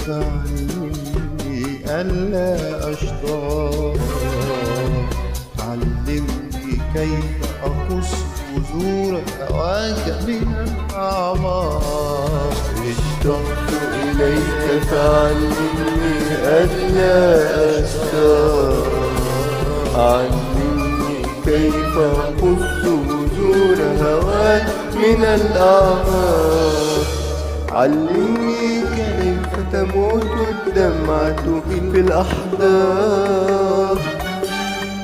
فعلمني ألا أشتاق، علمني كيف أقص بذور هواك من الأعماق. اشتقت إليك فعلمني ألا أشتاق، علمني كيف أقص بذور هواك من الأعماق. علمني كيف تموت الدمعة في الأحداق.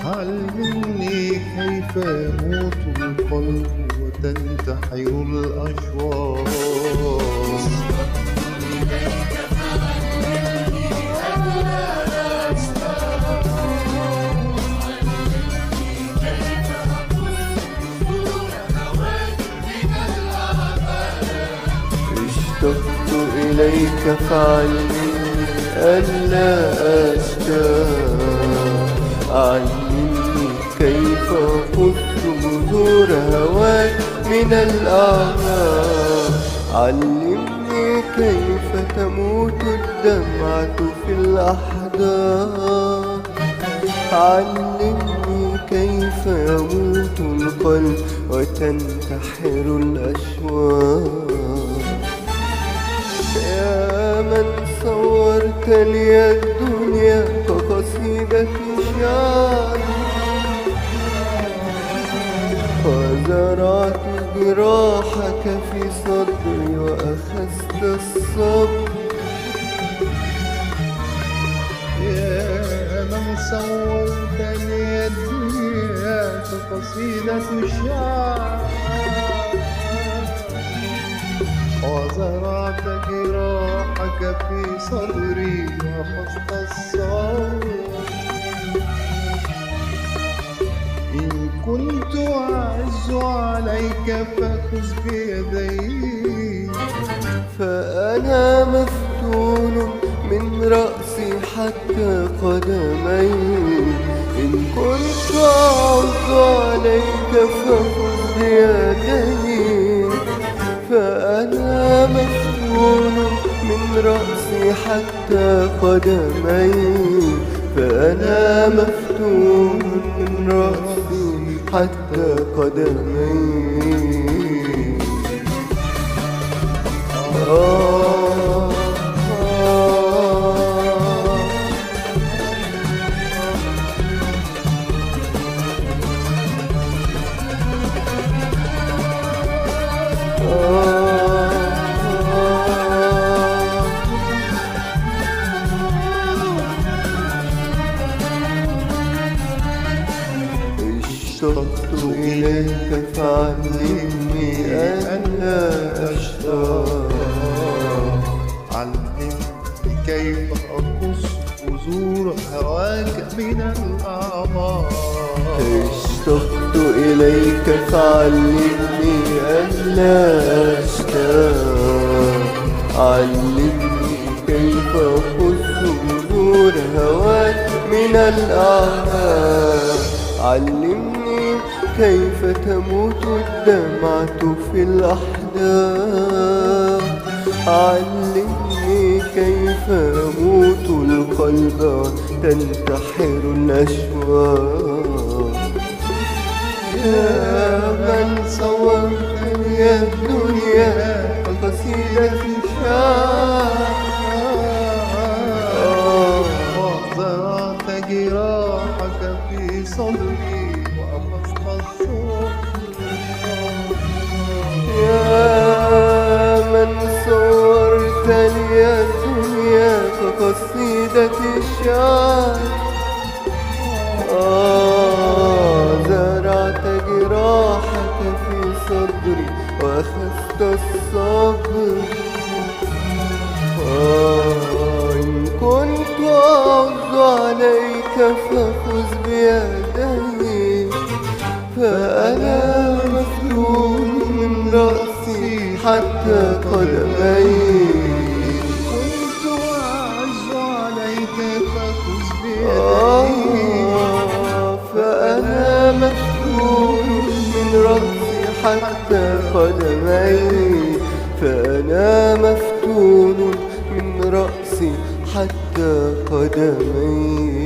علمني كيف يموت القلب وتنتحر الأشواق. اشتقت إليك فعلمني ألا أشتاق، علمني كيف أقص بذور هواك من الأعماق. علمني كيف تموت الدمعة في الأحداق. علمني كيف يموت القلب وتنتحر الأشواق. يا من صورت لي الدنيا كقصيدة شعر، وزرعت جراحك في صدري وأخذت الصبر. يا من صورت لي الدنيا كقصيدة شعر، وزرعت جراحك في صدري وأخذت الصبر. إن كنت أعز عليك فخذ بيدي، فأنا مفتون من رأسي حتى قدمي. إن كنت أعز عليك فخذ بيدي، فأنا مفتون من رأسي حتى قدمي. فأنا مفتون من رأسي حتى قدمي. اشتقت إليك فعلمني ألا أشتاق، علمني كيف أقص بذور هواك من الأعماق. اشتقت إليك فعلمني ألا أشتاق، علمني كيف أقص بذور هواك من الأعماق. علمني كيف تموت الدمعة في الأحداق. علمني كيف يموت القلب وتنتحر الأشواق. يا من صورت لي الدنيا كقصيدة شعر، وزرعت جراحك في صدري وأخذت الصبر. يا من صورت لي الدنيا كقصيدة الشعر، زرعت جراحك في صدري وأخذت الصبر. إن كنت أعز عليك فخذ بيدي، فأنا مفتون من رأسي حتى قدمي. كنت أعز عليك فخذ بيدي، فأنا مفتون من رأسي حتى قدمي. فأنا مفتون من رأسي حتى قدمي